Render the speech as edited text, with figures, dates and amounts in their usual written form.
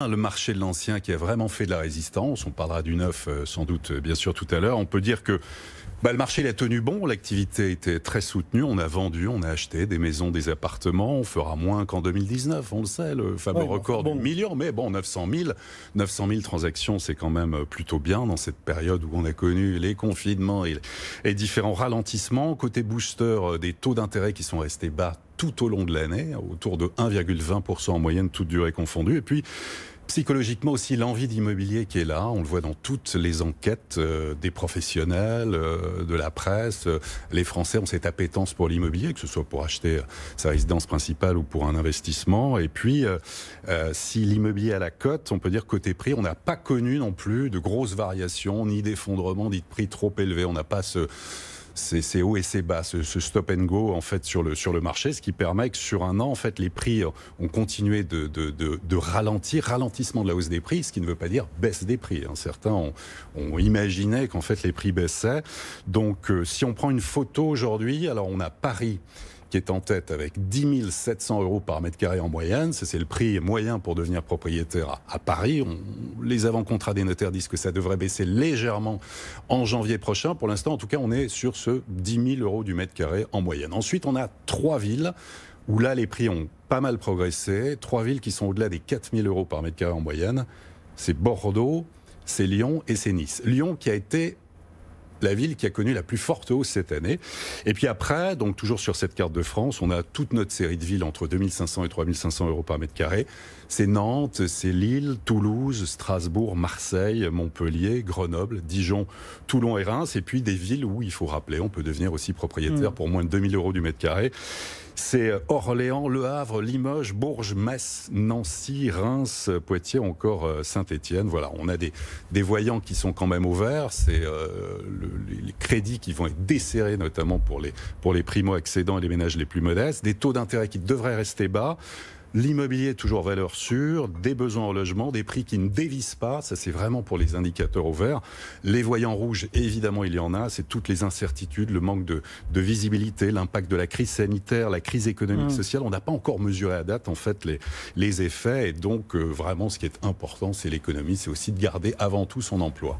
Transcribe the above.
Le marché de l'ancien qui a vraiment fait de la résistance, on parlera du neuf sans doute bien sûr tout à l'heure, on peut dire que le marché il a tenu bon, l'activité était très soutenue, on a vendu, on a acheté des maisons, des appartements, on fera moins qu'en 2019, on le sait, le fameux record du million, mais bon, 900 000 transactions, c'est quand même plutôt bien dans cette période où on a connu les confinements et différents ralentissements. Côté booster, des taux d'intérêt qui sont restés bas tout au long de l'année, autour de 1,20% en moyenne, toute durée confondue, et puis psychologiquement aussi, l'envie d'immobilier qui est là, on le voit dans toutes les enquêtes des professionnels, de la presse. Les Français ont cette appétence pour l'immobilier, que ce soit pour acheter sa résidence principale ou pour un investissement. Et puis, si l'immobilier à la cote, on peut dire côté prix, on n'a pas connu non plus de grosses variations, ni d'effondrement, ni de prix trop élevés. On n'a pas ces hauts et ces bas, ce stop and go en fait sur le marché, ce qui permet que sur un an en fait les prix ont continué de ralentir, ralentissement de la hausse des prix, ce qui ne veut pas dire baisse des prix. Certains ont imaginé qu'en fait les prix baissaient. Donc si on prend une photo aujourd'hui, alors on a Paris qui est en tête avec 10 700 € par mètre carré en moyenne. C'est le prix moyen pour devenir propriétaire à Paris. Les avant-contrats des notaires disent que ça devrait baisser légèrement en janvier prochain. Pour l'instant, en tout cas, on est sur ce 10 000 € du mètre carré en moyenne. Ensuite, on a 3 villes où là, les prix ont pas mal progressé. 3 villes qui sont au-delà des 4 000 € par mètre carré en moyenne. C'est Bordeaux, c'est Lyon et c'est Nice. Lyon qui a été la ville qui a connu la plus forte hausse cette année. Et puis après, donc toujours sur cette carte de France, on a toute notre série de villes entre 2 500 et 3 500 € par mètre carré. C'est Nantes, c'est Lille, Toulouse, Strasbourg, Marseille, Montpellier, Grenoble, Dijon, Toulon et Reims. Et puis des villes où, il faut rappeler, on peut devenir aussi propriétaire pour moins de 2 000 € du mètre carré. C'est Orléans, Le Havre, Limoges, Bourges, Metz, Nancy, Reims, Poitiers, encore Saint-Étienne. Voilà, on a des voyants qui sont quand même au vert. C'est les crédits qui vont être desserrés, notamment pour les primo-accédants et les ménages les plus modestes. Des taux d'intérêt qui devraient rester bas. L'immobilier toujours valeur sûre, des besoins en logement, des prix qui ne dévissent pas, ça c'est vraiment pour les indicateurs au vert. Les voyants rouges, évidemment il y en a, c'est toutes les incertitudes, le manque de visibilité, l'impact de la crise sanitaire, la crise économique, sociale. On n'a pas encore mesuré à date en fait les effets et donc vraiment ce qui est important c'est l'économie, c'est aussi de garder avant tout son emploi.